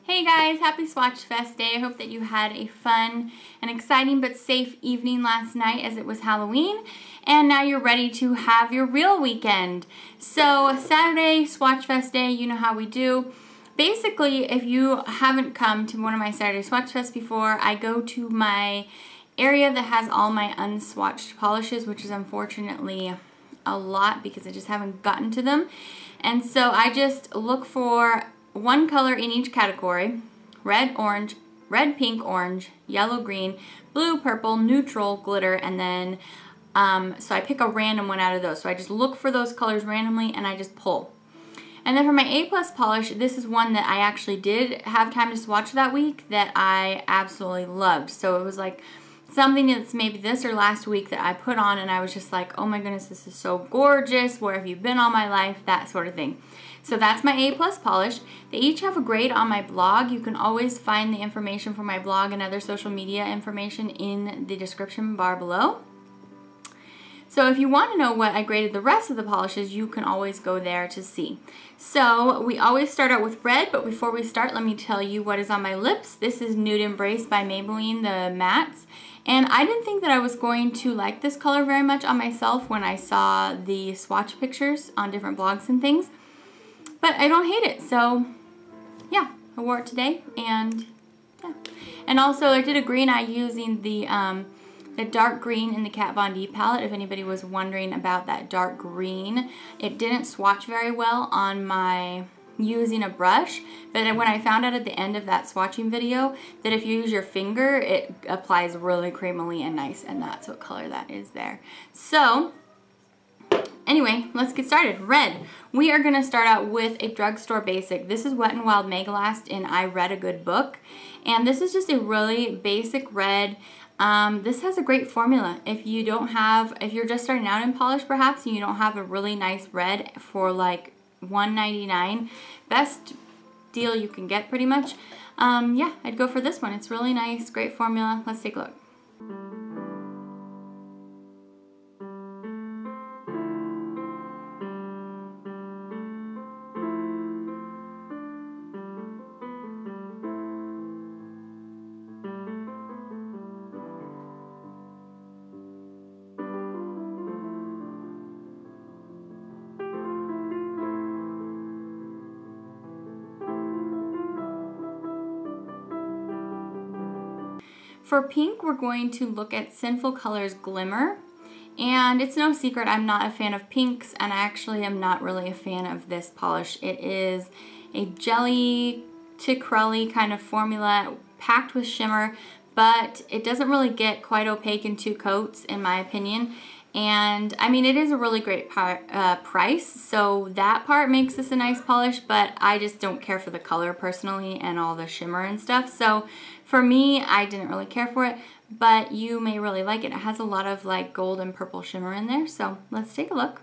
Hey guys, happy Swatchfest day. I hope that you had a fun and exciting but safe evening last night as it was Halloween, and now you're ready to have your real weekend. So Saturday, Swatchfest day, you know how we do. Basically, if you haven't come to one of my Saturday Swatchfests before, I go to my area that has all my unswatched polishes, which is unfortunately a lot because I just haven't gotten to them. And so I just look for one color in each category: red, orange, red, pink, orange, yellow, green, blue, purple, neutral, glitter, and then so I pick a random one out of those. So I just look for those colors randomly and I just pull. And then for my A+ polish, this is one that I actually did have time to swatch that week that I absolutely loved. So it was like something that's maybe this or last week that I put on and I was just like, oh my goodness, this is so gorgeous. Where have you been all my life? That sort of thing. So that's my A+ polish. They each have a grade on my blog. You can always find the information for my blog and other social media information in the description bar below. So if you want to know what I graded the rest of the polishes, you can always go there to see. So we always start out with red, but before we start, let me tell you what is on my lips. This is Nude Embrace by Maybelline, the mattes. And I didn't think that I was going to like this color very much on myself when I saw the swatch pictures on different blogs and things. But I don't hate it, so yeah, I wore it today, and yeah. And also I did a green eye using the dark green in the Kat Von D palette. If anybody was wondering about that dark green, it didn't swatch very well on my using a brush, but when I found out at the end of that swatching video that if you use your finger, it applies really creamily and nice, and that's what color that is there. So anyway, let's get started. Red. We are going to start out with a drugstore basic. This is Wet n Wild Megalast in I Read a Good Book. And this is just a really basic red. This has a great formula. If you're just starting out in polish perhaps, and you don't have a really nice red for like $1.99, best deal you can get pretty much. Yeah, I'd go for this one. It's really nice, great formula. Let's take a look. For pink, we're going to look at Sinful Colors Glimmer. And it's no secret I'm not a fan of pinks, and I actually am not really a fan of this polish. It is a jelly to crelly kind of formula packed with shimmer, but it doesn't really get quite opaque in two coats in my opinion. And I mean, it is a really great price, so that part makes this a nice polish, but I just don't care for the color personally and all the shimmer and stuff. So for me, I didn't really care for it, but you may really like it. It has a lot of like gold and purple shimmer in there, so let's take a look.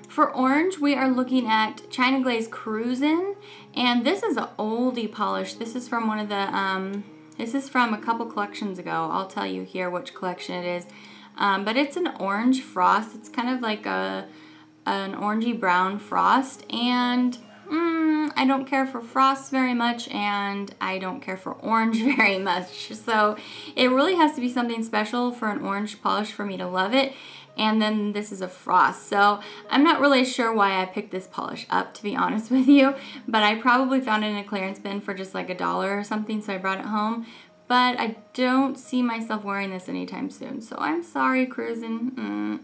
For orange, we are looking at China Glaze Cruisin, and this is an oldie polish. This is from one of the, this is from a couple collections ago. I'll tell you here which collection it is. But it's an orange frost. It's kind of like an orangey brown frost, and I don't care for frost very much, and I don't care for orange very much. So it really has to be something special for an orange polish for me to love it. And then this is a frost. So I'm not really sure why I picked this polish up, to be honest with you, but I probably found it in a clearance bin for just like $1 or something, so I brought it home. But I don't see myself wearing this anytime soon, so I'm sorry, Cruisin.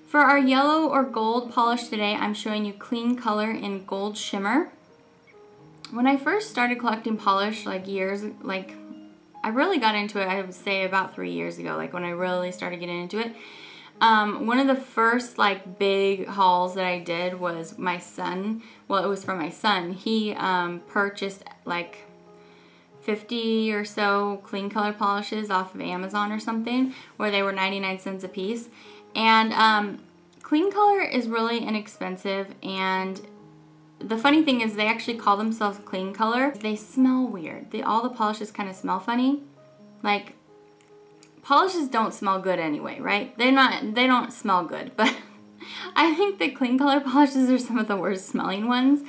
For our yellow or gold polish today, I'm showing you Kleancolor in Gold Shimmer. When I first started collecting polish, I really got into it, I would say about 3 years ago, like when I really started getting into it. One of the first big hauls that I did was my son, well, it was for my son. He purchased 50 or so Kleancolor polishes off of Amazon or something, where they were 99 cents a piece. And Kleancolor is really inexpensive, and the funny thing is they actually call themselves Kleancolor. They smell weird. All the polishes kind of smell funny. Like, polishes don't smell good anyway, right? They don't smell good, but I think the Kleancolor polishes are some of the worst smelling ones.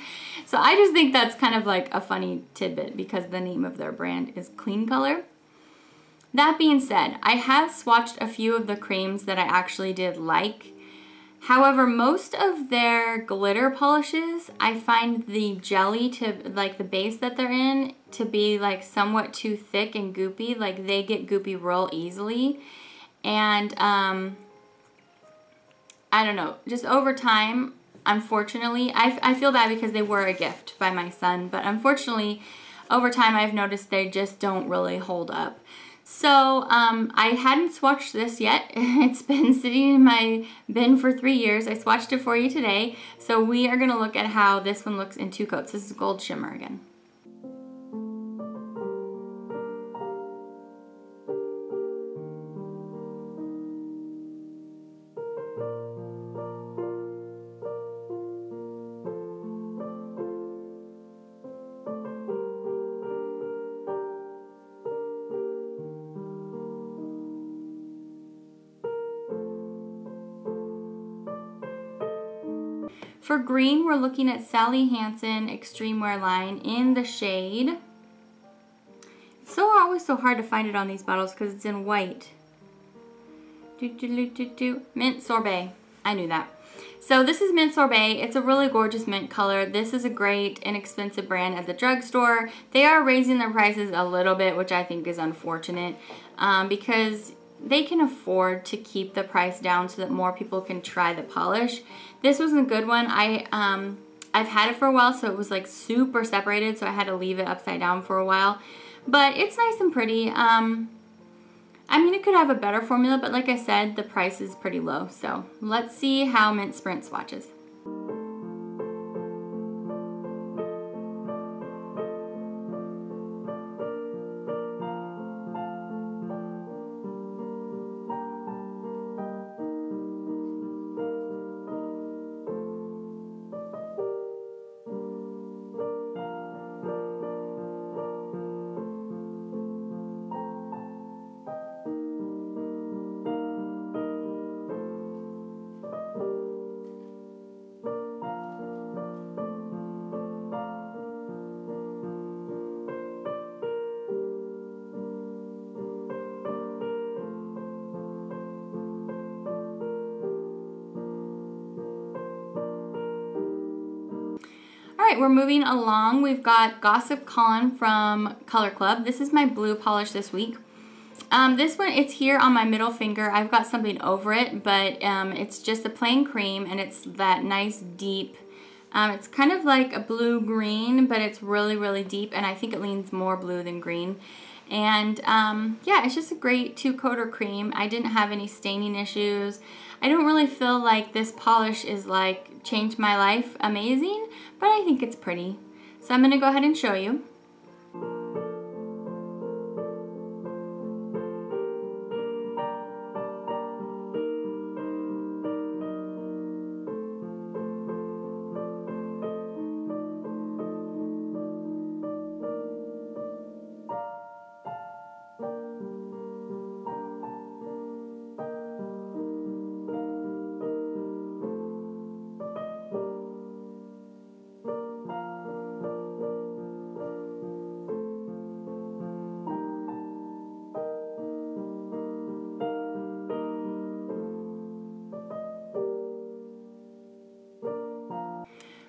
So I just think that's kind of like a funny tidbit because the name of their brand is Kleancolor. That being said, I have swatched a few of the creams that I actually did like. However, most of their glitter polishes, I find the jelly to, the base that they're in, to be somewhat too thick and goopy. Like, they get goopy real easily. And, I don't know, just over time, unfortunately, I feel bad because they were a gift by my son, but unfortunately, over time, I've noticed they just don't really hold up. So, I hadn't swatched this yet. It's been sitting in my bin for 3 years. I swatched it for you today. So we are going to look at how this one looks in 2 coats. This is Gold Shimmer again. For green, we're looking at Sally Hansen Xtreme Wear line in the shade. It's always so hard to find it on these bottles because it's in white. Mint Sorbet. I knew that. So this is Mint Sorbet. It's a really gorgeous mint color. This is a great, inexpensive brand at the drugstore. They are raising their prices a little bit, which I think is unfortunate because they can afford to keep the price down so that more people can try the polish. This was a good one. I've had it for a while, so it was super separated, so I had to leave it upside down for a while. But it's nice and pretty. I mean, it could have a better formula, but like I said, the price is pretty low. So let's see how Mint Sprint swatches. Alright, we're moving along. We've got Gossip Con from Color Club. This is my blue polish this week. This one, it's here on my middle finger. I've got something over it, but it's just a plain cream, and it's that nice deep, it's kind of like a blue-green, but it's really, really deep, and I think it leans more blue than green. And yeah, it's just a great 2-coater cream. I didn't have any staining issues. I don't really feel like this polish is changed my life amazing, but I think it's pretty. So I'm going to go ahead and show you.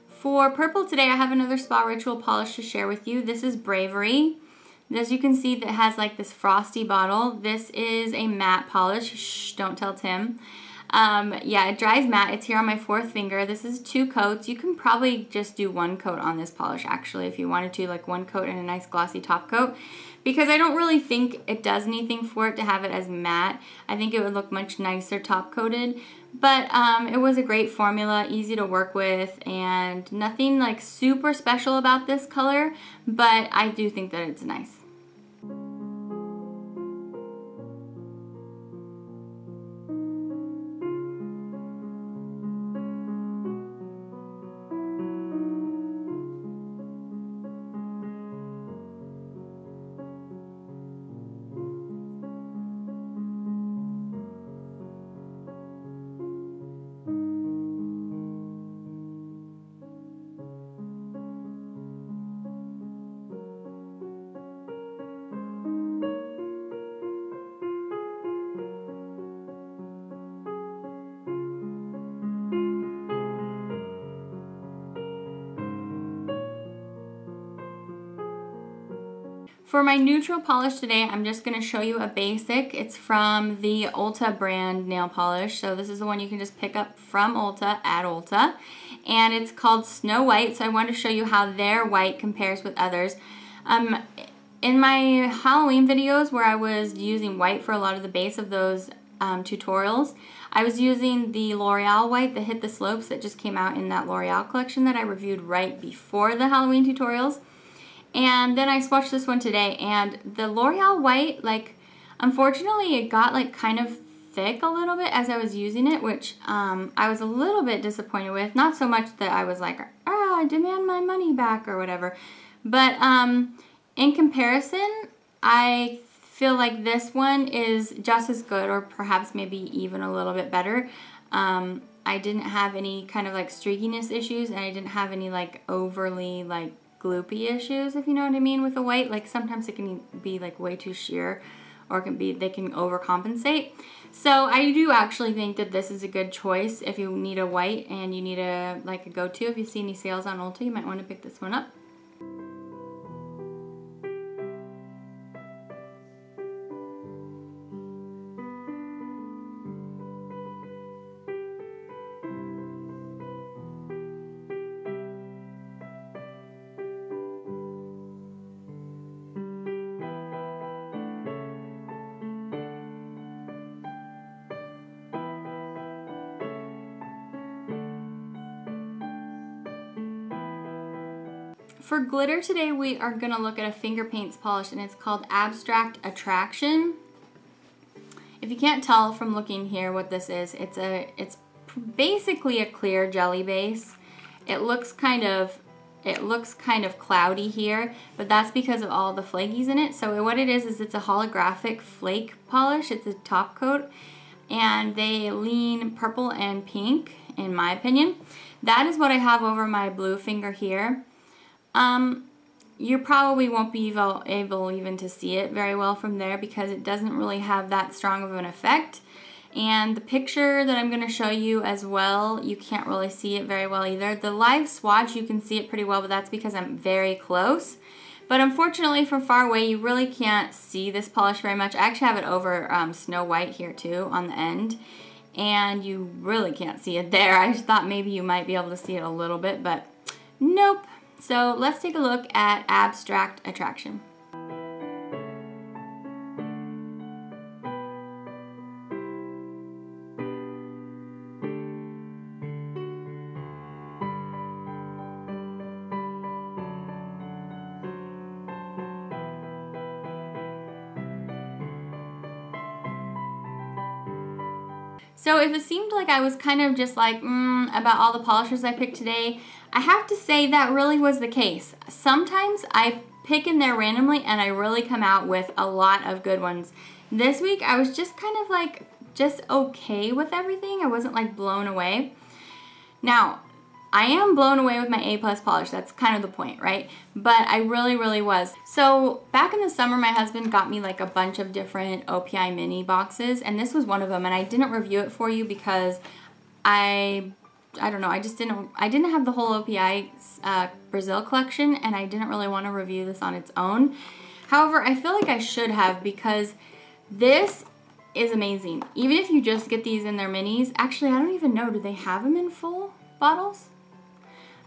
For purple today, I have another Sparitual polish to share with you. This is Bravery. As you can see, that has this frosty bottle. This is a matte polish. Shh, don't tell Tim. Yeah, it dries matte. It's here on my 4th finger. This is 2 coats. You can probably just do 1 coat on this polish actually if you wanted to, like 1 coat and a nice glossy top coat, because I don't really think it does anything for it to have it as matte. I think it would look much nicer top coated, but it was a great formula, easy to work with, and nothing like super special about this color, but I do think that it's nice. For my neutral polish today, I'm just going to show you a basic. It's from the Ulta brand nail polish. So this is the one you can just pick up from Ulta at Ulta. And it's called Snow White. So I wanted to show you how their white compares with others. In my Halloween videos where I was using white for a lot of the base of those tutorials, I was using the L'Oreal white, the Hit the Slopes, that just came out in that L'Oreal collection that I reviewed right before the Halloween tutorials. And then I swatched this one today, and the L'Oreal white, like, unfortunately it got like kind of thick a little bit as I was using it, which I was a little bit disappointed with. Not so much that I was like, ah, I demand my money back or whatever, but in comparison, I feel like this one is just as good, or perhaps maybe even a little bit better. I didn't have any kind of like streakiness issues, and I didn't have any like overly like gloopy issues, if you know what I mean, with the white. Like sometimes it can be like way too sheer, or it can be, they can overcompensate. So I do actually think that this is a good choice if you need a white and you need a like a go-to. If you see any sales on Ulta, you might want to pick this one up. For glitter today, we are going to look at a FingerPaints polish, and it's called Abstract Attraction. If you can't tell from looking here what this is, it's basically a clear jelly base. It looks kind of cloudy here, but that's because of all the flakies in it. So what it is it's a holographic flake polish. It's a top coat, and they lean purple and pink, in my opinion. That is what I have over my blue finger here. You probably won't be able even to see it very well from there because it doesn't really have that strong of an effect. And the picture that I'm going to show you as well, you can't really see it very well either. The live swatch, you can see it pretty well, but that's because I'm very close. But unfortunately, from far away, you really can't see this polish very much. I actually have it over Snow White here too on the end, and you really can't see it there. I just thought maybe you might be able to see it a little bit, but nope. So let's take a look at Abstract Attraction. So if it seemed like I was kind of just like, about all the polishers I picked today, I have to say that really was the case. Sometimes I pick in there randomly and I really come out with a lot of good ones. This week I was just kind of like, just okay with everything. I wasn't like blown away. Now, I am blown away with my A+ polish. That's kind of the point, right? But I really, really was. So back in the summer, my husband got me like a bunch of different OPI mini boxes, and this was one of them. And I didn't review it for you because I don't know. I didn't have the whole OPI Brazil collection, and I didn't really want to review this on its own. However, I feel like I should have, because this is amazing. Even if you just get these in their minis. Actually, I don't even know. Do they have them in full bottles?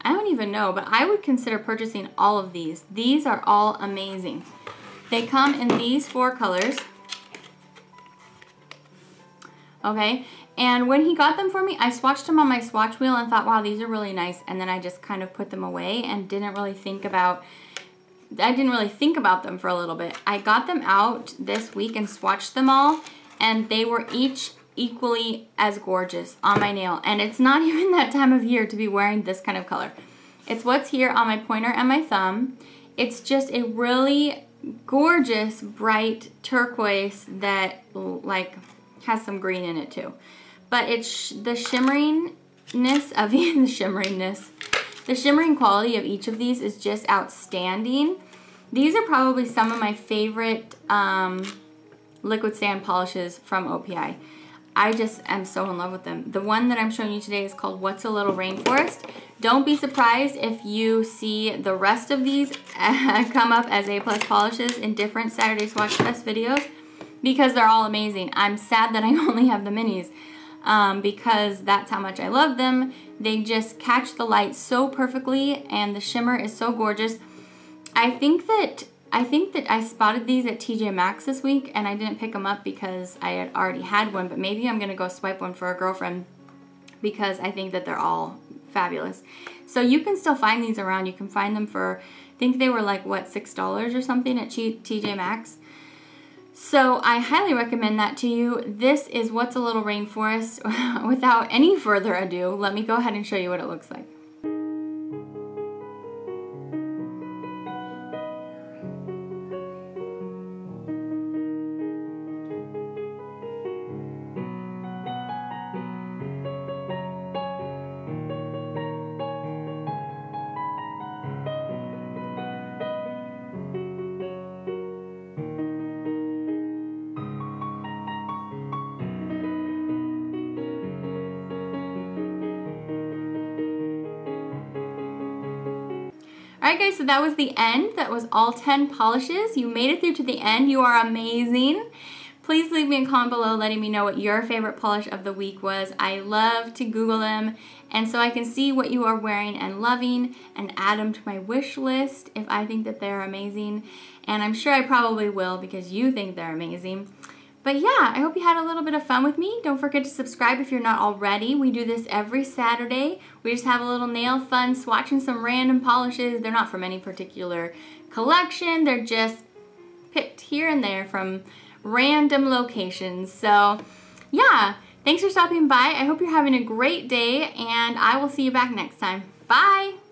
I don't even know, but I would consider purchasing all of these. These are all amazing. They come in these 4 colors. Okay, and when he got them for me, I swatched them on my swatch wheel and thought, wow, these are really nice. And then I just kind of put them away and didn't really think about them for a little bit. I got them out this week and swatched them all, and they were each equally as gorgeous on my nail. And it's not even that time of year to be wearing this kind of color. It's what's here on my pointer and my thumb. It's just a really gorgeous, bright turquoise that like has some green in it too. But it's the shimmeringness of the shimmering quality of each of these is just outstanding. These are probably some of my favorite liquid sand polishes from OPI. I just am so in love with them. The one that I'm showing you today is called What's a Little Rainforest. Don't be surprised if you see the rest of these come up as A+ polishes in different Saturday Swatchfest videos, because they're all amazing. I'm sad that I only have the minis because that's how much I love them. They just catch the light so perfectly, and the shimmer is so gorgeous. I think that I spotted these at TJ Maxx this week, and I didn't pick them up because I had already had one, but maybe I'm gonna go swipe one for a girlfriend because I think that they're all fabulous. So you can still find these around. You can find them for, I think they were like, what, $6 or something at TJ Maxx. So I highly recommend that to you. This is What's a Little Rainforest. Without any further ado, let me go ahead and show you what it looks like. Alright guys, so that was the end. That was all 10 polishes. You made it through to the end. You are amazing. Please leave me a comment below letting me know what your favorite polish of the week was. I love to Google them, and so I can see what you are wearing and loving and add them to my wish list if I think that they're amazing. And I'm sure I probably will because you think they're amazing. But yeah, I hope you had a little bit of fun with me. Don't forget to subscribe if you're not already. We do this every Saturday. We just have a little nail fun, swatching some random polishes. They're not from any particular collection. They're just picked here and there from random locations. So yeah, thanks for stopping by. I hope you're having a great day, and I will see you back next time. Bye!